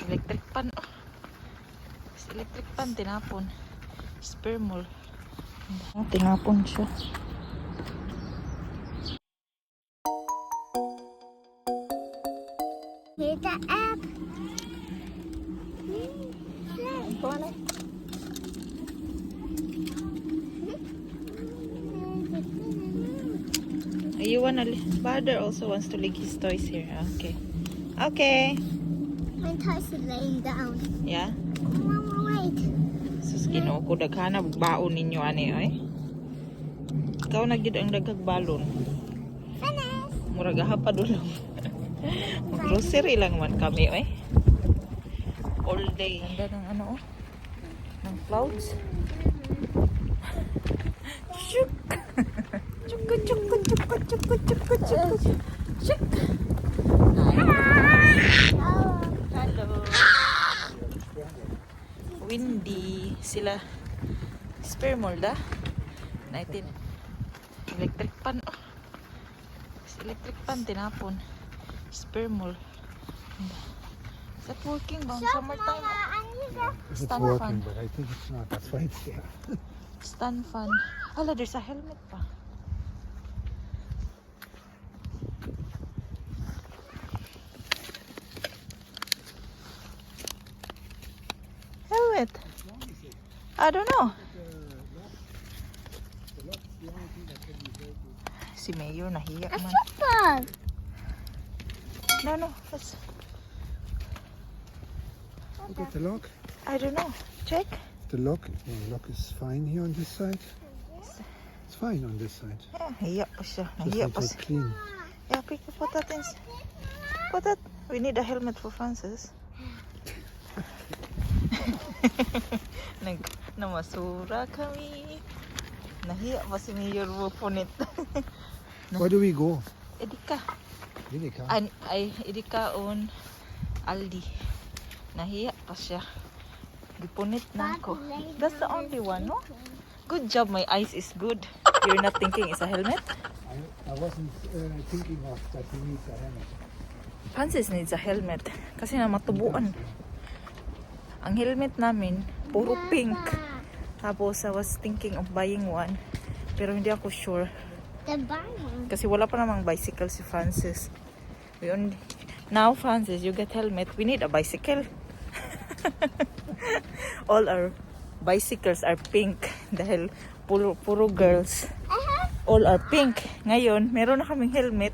Electric pan. Oh. Electric pan, tinapon. Spermol. Oh, tinapon siya. Here's the app. You wanna Father also wants to leave his toys here. Okay. Okay. My toys is laying down. Yeah. Mama, wait. Sus Ginoo ko daghana baon ninyo ani ay. Ikaw na gid ang daghag balon. Finish. Murag hapa dulo. Grocery lang man kami ay. All day. Ganda ng ano oh. Ng clouds. Shuk. Chuk chuk chuk chuk chuk chuk chuk chuk. Hello. Windy sila. Spermol da. 19. Electric pan. Oh. Electric pan tinapon. Spermol. Is that working ba? Summertime. It's Stand working, fan. but I think it's not. That's why it's there. Stand fan. Hala, there's a helmet pa. Helmet. I don't know. Si Mayor nahiya A man. football. No. That's, Look at the lock. I don't know. Check. The lock is fine here on this side. It's fine on this side. Yeah, nahiya pa siya. Just Nahiya need pa to siya. clean. Yeah, put that in. Put that. We need a helmet for Francis. Namasura kami. Nahiya pa si Mayor mo punit. Where do we go? Edika. Edeka. Ay, Edika on Aldi. Nahiya pa siya. Gipunit na ako. That's the only one, no? Good job, my eyes is good. You're not thinking it's a helmet? I wasn't thinking of that he needs a helmet. Francis needs a helmet. Kasi na matubuan. Ang helmet namin, puro pink. Tapos I was thinking of buying one. Pero hindi ako sure. The barn. Kasi wala pa namang bicycle si Francis. Now Francis, you get helmet. We need a bicycle. All our bicycles are pink. Dahil puro girls. All are pink. Ngayon, meron na kaming helmet.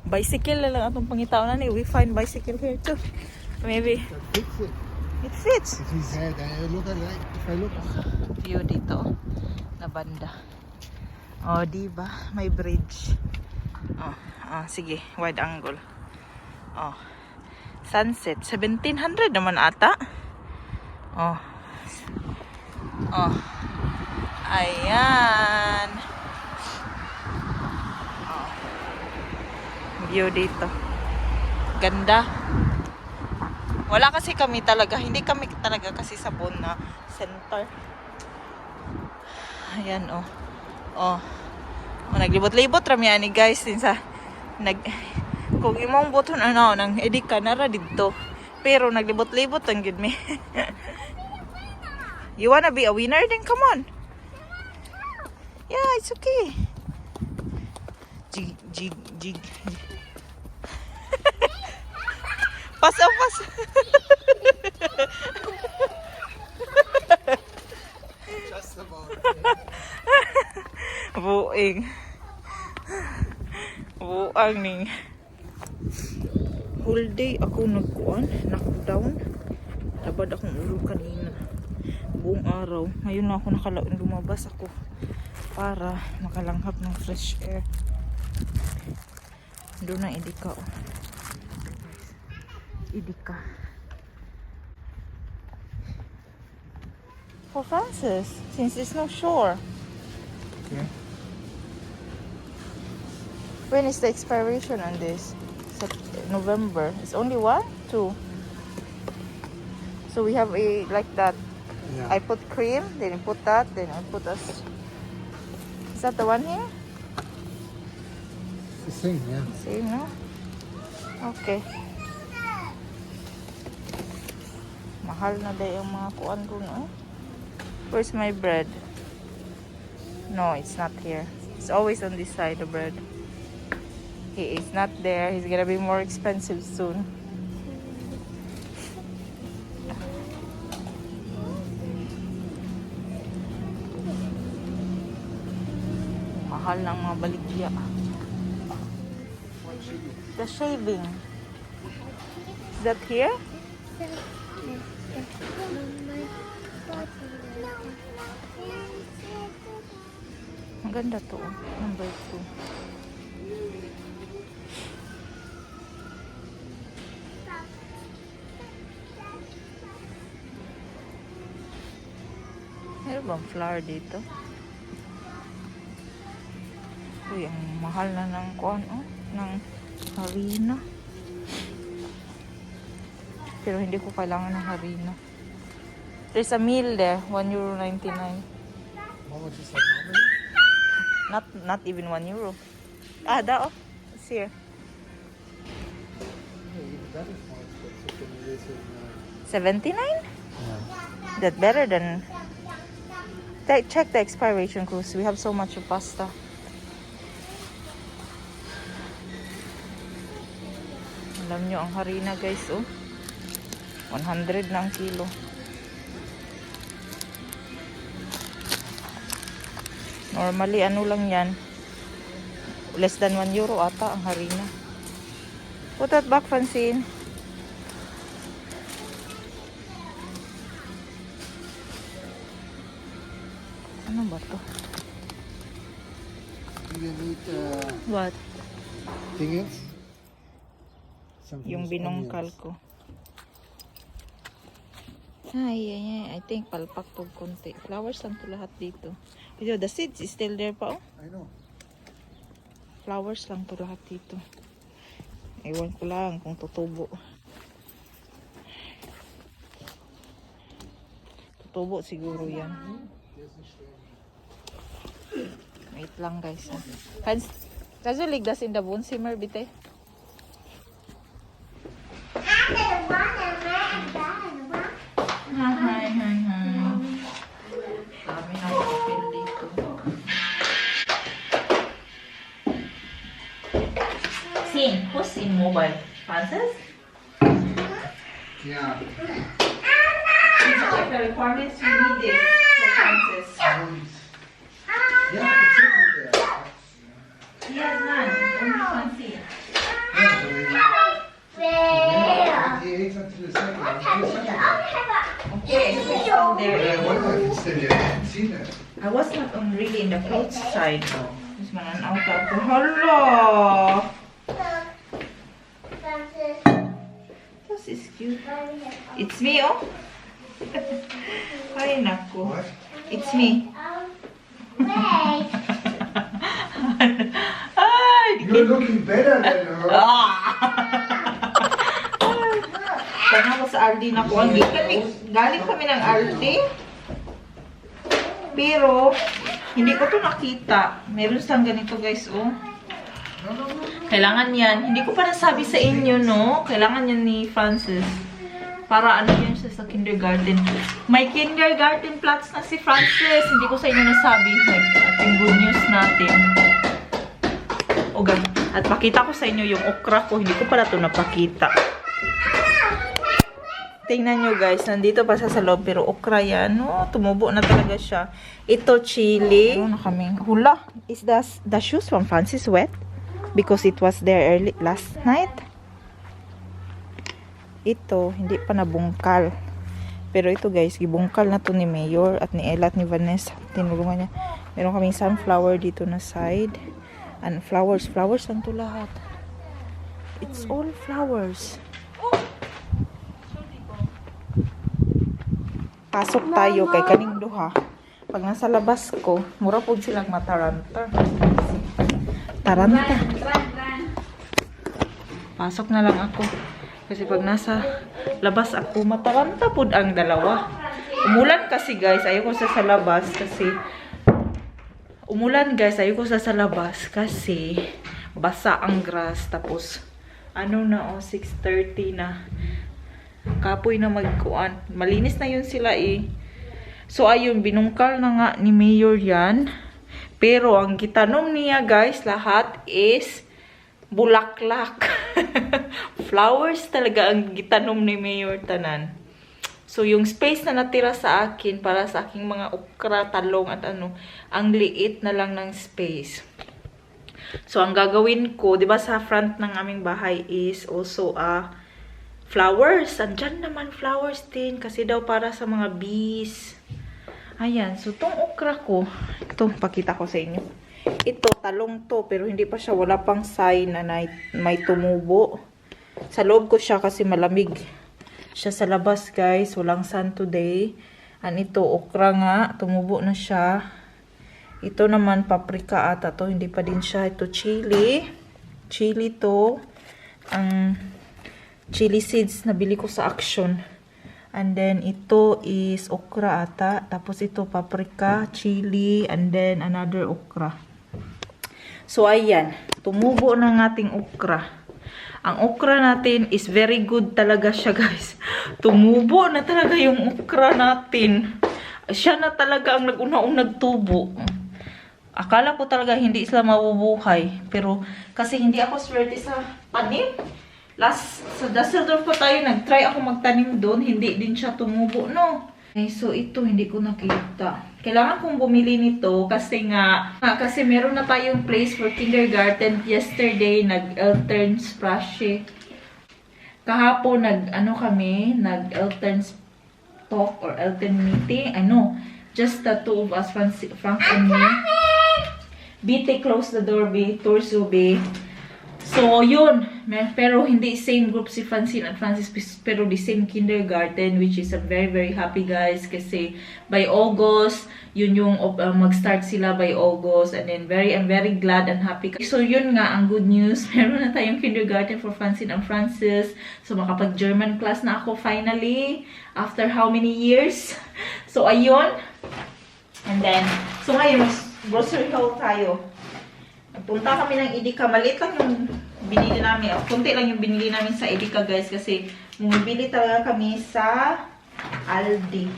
Bicycle na lang atong pangitaon na ni. We find bicycle here too. Maybe. Fix it. It fits. If he said, look at it. If I look. View dito na banda. Oh, diba? May bridge. Sige, wide angle. Oh. Sunset 1700 naman ata. Oh. Ayan. Oh. View dito. Ganda. Wala kasi kami talaga. Hindi kami talaga kasi sa Bon na center. Ayan, oh. Naglibot-libot rami ani guys. Kung imong buton nang edika nara dito. Pero naglibot-libot ang gid me. You wanna be a winner? Then come on. Yeah, it's okay. Jig. Pass. Just about. Buang ning. Whole day ako knockdown. Labad akong ulo kanina. Buong araw. Ngayon na ako lumabas ako para makalanghap ng fresh air. Doon na Edika. Edika. For Francis, since it's no shore. Okay. When is the expiration on this? November. It's only 1, 2. So we have a like that. Yeah. I put cream, then you put that, then I put us. Is that the one here? The same, yeah. Same, no? Okay. Mahal na day ang mga kuan ko, no? Where's my bread? No, it's not here. It's always on this side, the bread. He is not there. He's gonna be more expensive soon. Mahal ng mga baligya. The shaving. Is that here? Ang ganda to. Number 2. Meron bang flower dito? Uy, ang mahal na ng kuan, oh, ng harina. Pero hindi ko kailangan ng harina. There's a meal there, €1.99. How much is that? Not even €1. Ah, that, oh, it's here. Even that is more expensive than it is in... 79? Yeah. That better than... Check the expiration, cause we have so much of pasta. Alam nyo, ang harina guys, oh. 100 na ang kilo. Normally, ano lang yan? Less than €1 ata ang harina. Put that back, Francene. Ano ba to? Do you need What? things? Something Yung with binungkal onions. ko. Ay. I think palpak to konti. Flowers lang to lahat dito. Pero the seeds is still there pa, oh. I know. Flowers lang to lahat dito. Ewan ko lang kung tutubo. Tutubo siguro yan. Wait lang guys. Kannst du leg das in der Wohnzimmer bitte? Hi. Dami na papel dito. Sin, who's in mobile? Francis? Yeah. Check the requirements we need it for Francis. Yeah, it's in there. He has none. Only Francine. Yeah, so he ate until the second. Okay, it's all there. Yeah, what if it's still there? I haven't seen that. I was not really in the clothes side though. This man an out of the hello. This is cute. It's me, oh. Ay nako. What? It's me. Wait. Ay, You're looking better than her. Tanga ko sa Aldi na ko. Galing kami ng Aldi. Pero, hindi ko to nakita. Meron siyang ganito guys, oh. Kailangan yan. Hindi ko pa nasabi sa inyo, no? Kailangan yan ni Francis. Para ano yun siya sa kindergarten. May kindergarten plots na si Francis. Hindi ko sa inyo nasabi. Ating good news natin. Okay. At pakita ko sa inyo yung okra ko. Hindi ko pala ito napakita. Tingnan nyo guys. Nandito pa sa loob. Pero okra yan. Oh, tumubo na talaga siya. Ito chili. Ano na kaming hula. Is the shoes from Francis wet? Because it was there early last night. Ito, hindi pa nabungkal. Pero ito guys, gibungkal na to ni Mayor at ni Ella at ni Vanessa. Tinulungan niya. Meron kaming sunflower dito na side. And flowers lang to lahat. It's all flowers. Pasok tayo kay kaning duha. Pag nasa labas ko, mura po silang mataranta. Taranta. Pasok na lang ako. Kasi pag nasa labas ako, mataranta po ang dalawa. Umulan kasi guys, ayoko sa labas kasi basa ang grass. Tapos ano na, 6:30 na. Kapoy na magkuan. Malinis na yun sila eh. So ayun, binungkal na nga ni Mayor yan. Pero ang gitanom niya guys, lahat is bulaklak. Flowers talaga ang gitanom ni Mayor tanan. So yung space na natira sa akin para sa aking mga okra, talong at ano, ang liit na lang ng space. So ang gagawin ko, 'di ba sa front ng aming bahay is also flowers. Andyan naman flowers din kasi daw para sa mga bees. Ayan, so tong okra ko, ito pakita ko sa inyo. Ito talong to pero hindi pa siya, wala pang sign na may tumubo. Sa loob ko siya kasi malamig siya sa labas, guys. Walang sun today. And ito okra nga, tumubo na siya. Ito naman, paprika ata to. Hindi pa din siya. Ito, chili. Chili to. Ang chili seeds na bili ko sa Action. And then, ito is okra ata. Tapos ito, paprika, chili, and then another okra. So, ayan. Tumubo ng ating okra. Ang okra natin is very good talaga siya, guys. Tumubo na talaga yung okra natin. Siya na talaga ang nag-una-unang nagtubo. Akala ko talaga hindi sila mabubuhay. Pero kasi hindi ako swerte sa tanim. Last, sa Düsseldorf pa tayo, nag-try ako magtanim doon. Hindi din siya tumubo, no? Okay, so ito, hindi ko nakita. Kailangan kong bumili nito kasi kasi meron na tayong place for kindergarten. Yesterday, nag-Eltern Sprache. Kahapon, nag-Eltern talk or Eltern meeting. Just the two of us, Frank and me. BT, close the door, B. Torso, B. So, yun. Pero hindi same group si Francine at Francis, pero the same kindergarten, which is very, very happy, guys. Kasi by August, yun yung mag-start sila by August. And then, I'm very glad and happy. So, yun nga, ang good news. Meron na tayong kindergarten for Francine and Francis. So, makapag-German class na ako finally. After how many years? So, ayun. And then, so ngayon, grocery haul tayo. Punta kami ng Edeka. Maliit lang yung binili namin. Kunti lang yung binili namin sa Edeka, guys. Kasi bumibili talaga kami sa Aldi.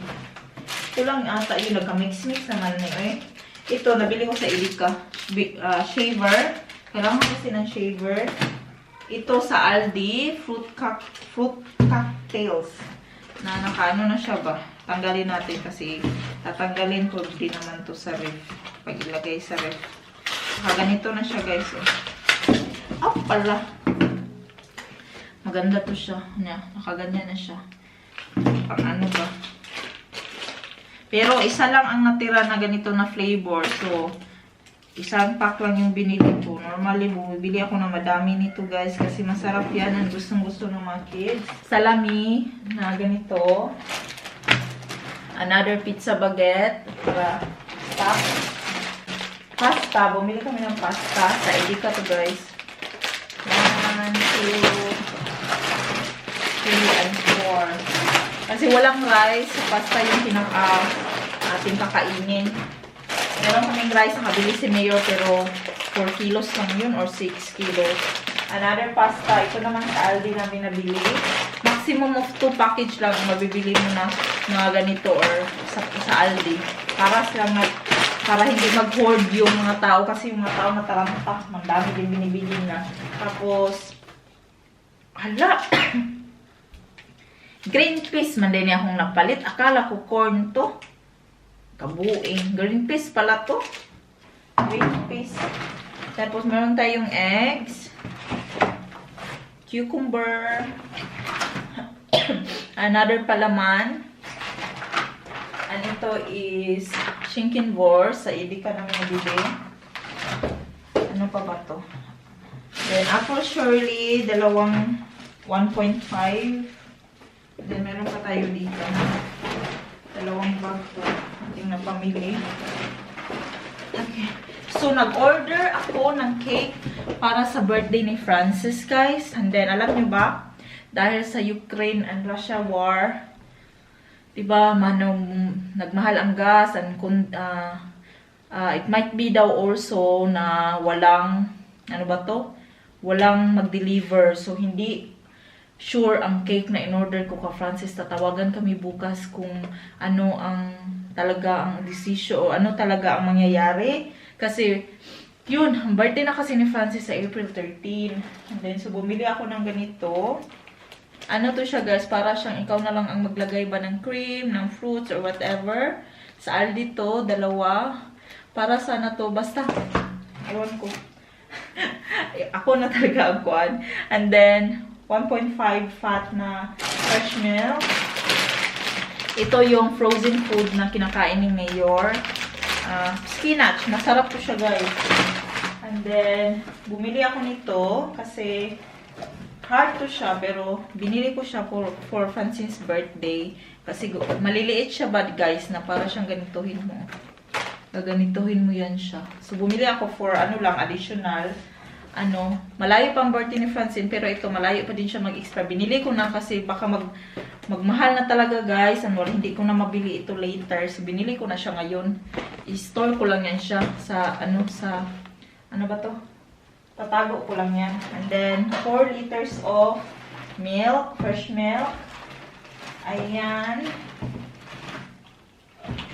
Ito lang ata yun. Nagka-mix-mix naman na eh. Ito, nabili ko sa Edeka. Shaver. Kailangan kasi ng shaver. Ito sa Aldi. Fruit cocktails. Na nakaano na siya ba? Tanggalin natin kasi tatanggalin ko din naman to sa ref. Pag ilagay sa ref. Ganito na siya, guys. Pala. Maganda to siya. Nakaganyan na siya. Pang ano ba? Pero isa lang ang natira na ganito na flavor. So, isang pack lang yung binili ko. Normally, bumibili ako na madami nito, guys. Kasi masarap yan. Ang gustong-gusto ng mga kids. Salami na ganito. Another pizza baguette. Para stop. Pasta. Bumili kami ng pasta. Sa Edeka to, guys. 1, 2, 3, and 4. Kasi walang rice. Pasta yung ating kakainin. Meron kaming rice. Nakabili si Mayor. Pero 4 kilos lang yun. Or 6 kilos. Another pasta. Ito naman sa Aldi namin nabili. Maximum of 2 package lang mabibili mo na ganito. Or sa Aldi. Para hindi mag-hoard yung mga tao. Kasi yung mga tao mataranta. Mandami din binibili na. Tapos, hala! Green peas. Man din akong napalit. Akala ko corn to. Kabuing. Green peas pala to. Green peas. Tapos, meron tayong eggs. Cucumber. Another palaman. And ito is Schinkenwurst. Sa Edeka namin nabili. Ano pa ba to? Then, apple Shirley. Dalawang 1.5. Then, meron pa tayo dito. Dalawang bag po. Ating napamili. Okay. So, nag-order ako ng cake para sa birthday ni Francis, guys. And then, alam nyo ba? Dahil sa Ukraine and Russia war, diba, nagmahal ang gas and it might be daw also na walang, ano ba to? Walang mag-deliver. So, hindi sure ang cake na in-order ko ka Francis. Tatawagan kami bukas kung ano ang talaga ang desisyon o ano talaga ang mangyayari. Kasi, yun, ang birthday na kasi ni Francis sa April 13. And then, so bumili ako ng ganito. Ano to siya guys, para siyang ikaw na lang ang maglagay ba ng cream, ng fruits, or whatever. Sa Aldi to, dalawa. Para sana to, basta, ewan ko. Ako na talaga ang kuwan. And then, 1.5 fat na fresh milk. Ito yung frozen food na kinakain ni Mayor. Spinach. Masarap to siya guys. And then, bumili ako nito kasi hard to siya. Pero, binili ko siya for Francene's birthday. Kasi maliliit siya ba guys na para siyang ganituhin mo. Gaganituhin mo yan siya. So, bumili ako for ano lang, additional. Malayo pang birthday ni Francene, pero ito, malayo pa din siya mag-extra. Binili ko na kasi baka magmahal na talaga guys. Hindi ko na mabili ito later. So, binili ko na siya ngayon. I-store ko lang yan siya sa, ano ba to? Tatago ko lang yan. And then, 4 liters of milk, fresh milk. Ayan.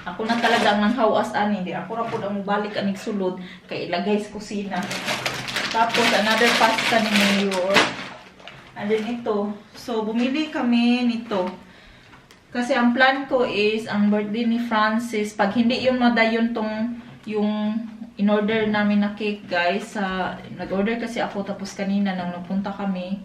Ako na talaga ang nanghawas ani. Hindi ako na po ang balik anig sulod. Kaya ilagay sa kusina. Tapos, another pasta ni Mayor. And then ito. So, bumili kami nito. Kasi ang plan ko is, ang birthday ni Francis, pag hindi yun madayon tong, yung in-order namin na cake, guys. Nag-order kasi ako, tapos kanina nang napunta kami,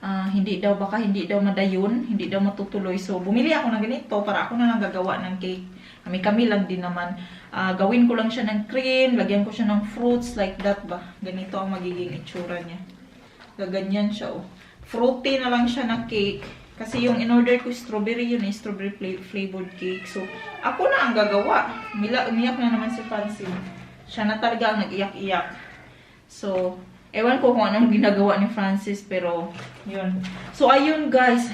baka hindi daw madayon, hindi daw matutuloy. So, bumili ako ng ganito para ako na lang gagawa ng cake. Kami lang din naman. Gawin ko lang siya ng cream, lagyan ko siya ng fruits, like that ba. Ganito ang magiging itsura niya. Gaganyan siya, oh. Fruity na lang siya na cake. Kasi yung in-order ko, strawberry yun, strawberry flavored cake. So, ako na ang gagawa. Umiyak na naman si Francine. Siya na talaga ang nag-iyak-iyak. So, ewan ko kung anong ginagawa ni Francis, pero, yun. So, ayun guys.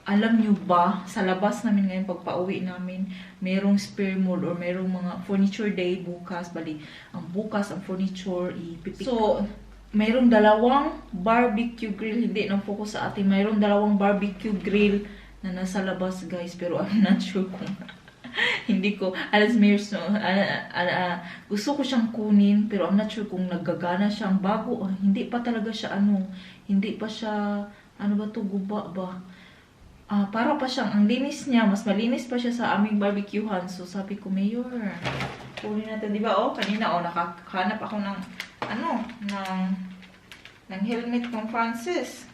Alam nyo ba, sa labas namin ngayon, pagpa-uwi namin, merong spare mold or merong mga furniture day bukas. Bali, ang bukas, ang furniture, ipipik. So, merong dalawang barbecue grill. Hindi nang focus sa atin. Merong dalawang barbecue grill na nasa labas, guys. Pero I'm not sure kung hindi ko, gusto ko siyang kunin, pero I'm not sure kung naggagana siyang bago. Hindi pa talaga siya, hindi pa siya, guba ba? Para pa siyang, ang linis niya, mas malinis pa siya sa aming barbecuehan. So, sabi ko, Mayor, kunin natin, di ba? Kanina, nakakahanap ako ng, ng helmet ng Francis.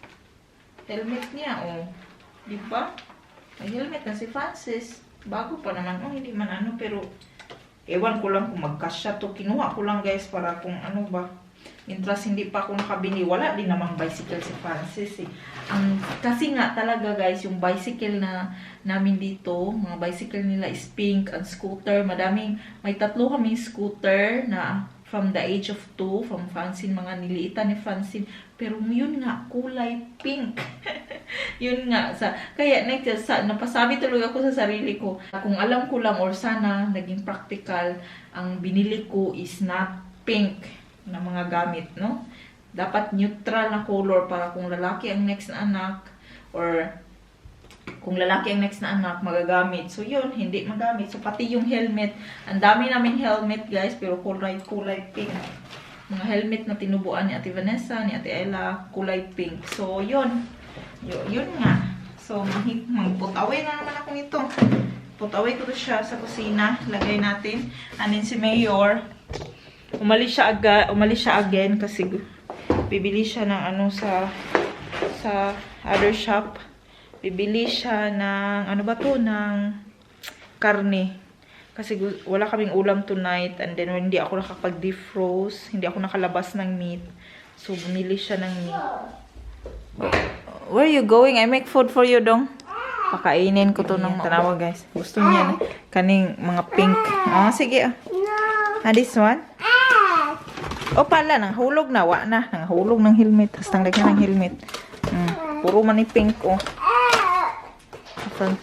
Helmet niya, di ba? May helmet na si Francis. Bago pa naman, hindi man pero, ewan ko lang kung magkasya to. Kinuha ko lang, guys, para kung ba. Mientras hindi pa ako nakabili, wala din namang bicycle si Francis eh. Kasi nga talaga guys, yung bicycle na namin dito, mga bicycle nila is pink, ang scooter, may 3 kaming scooter na from the age of 2, from Francine, mga niliitan ni Francine. Pero yun nga, kulay pink. Yun nga, kaya napasabi tuloy ako sa sarili ko, kung alam ko lang or sana naging practical, ang binili ko is not pink na mga gamit, no? Dapat neutral na color para kung lalaki ang next na anak or kung lalaki ang next na anak, magagamit. So, yun, hindi magamit. So, pati yung helmet. Ang dami namin helmet, guys, pero kulay pink. Mga helmet na tinubuan ni Ate Vanessa, ni Ate Ella, kulay pink. So, yun. Yun nga. So, magputaway na naman ako nito. Putaway ko to siya sa kusina. Lagay natin. And then si Mayor, umalis siya again kasi bibili siya ng sa other shop. Bibili siya ng ng karne. Kasi wala kaming ulam tonight and then hindi ako nakapag-defrost, hindi ako nakalabas ng meat. So bumili siya ng meat. Where are you going? I make food for you, dong. Pakainin ko to ng tanawa, guys. Gusto niya kaning mga pink. Sige. This one? Pala, nanghulog na. Nanghulog ng helmet. Tapos tanggag na ng helmet. Puro man ni pink,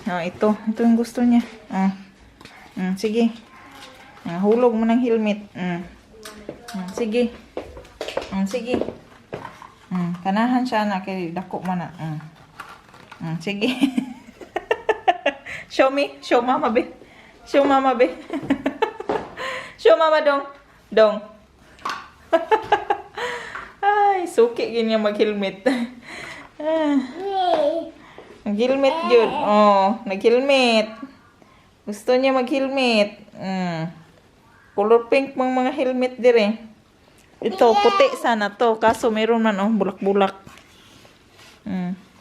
Ito yung gusto niya. Sige. Nanghulog mo ng helmet. Sige. Sige. Kanahan siya na. Kaya dako man na. Sige. Show me. Show mama, be. Show mama, be. Show mama, dong. Dong. Ay, suki ganyan mag-helmet. Nag-helmet yun. Oh, nag-helmet. Gusto niya mag-helmet. Color pink mga helmet dire. Ito, puti sana to. Kaso meron man, oh, bulak-bulak.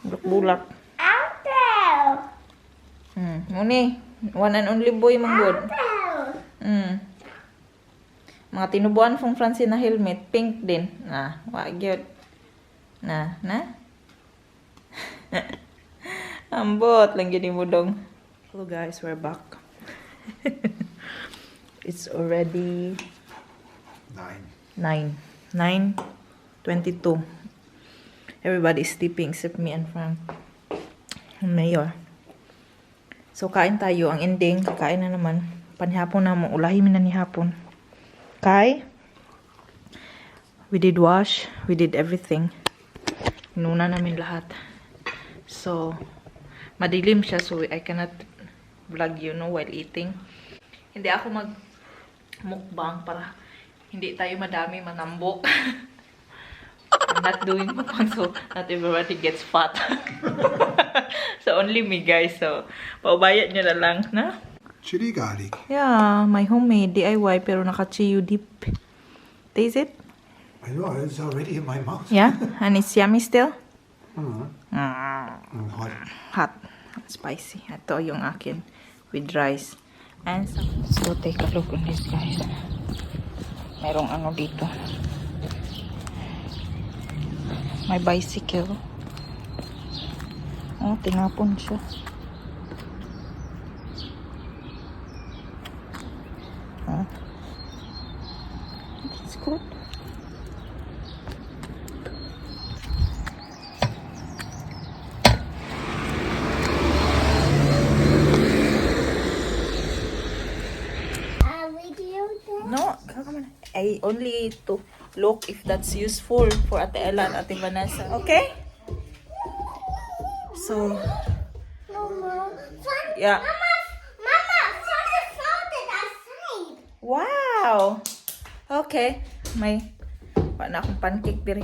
Bulak-bulak. Muni, one and only boy manggod. Mga tinubuan fong Francene na helmet, pink din. Wag yun. Na. Ambot lang gini mo dong. Hello guys, we're back. It's already 9:22. Everybody is sleeping except me and Frank. And Mayor. So kain tayo. Ang ending, kakain na naman. Panihapon na mo. Ulahin na ni hapon. We did wash. We did everything. Inuna namin lahat. So, madilim siya. So, I cannot vlog while eating. Hindi ako mag-mukbang para hindi tayo madami manambok. I'm not doing mukbang so not everybody gets fat. So, only me guys. So, paubayad nyo na lang, na? Chili garlic. Yeah, my homemade DIY pero naka-chiyu dip. Taste it? I know, it's already in my mouth. Yeah, and it's yummy still? Hot. Hot. Spicy. Ito yung akin with rice. And some. So, take a look on this guys. Merong ano dito. My bicycle. Oh, tinapon siya. That's good. No, come on. I only to look if that's useful for Ate Ella and Ate Vanessa. Okay? So, yeah. Mama, something floated outside. Wow! Okay. May, wala na akong pancake dire.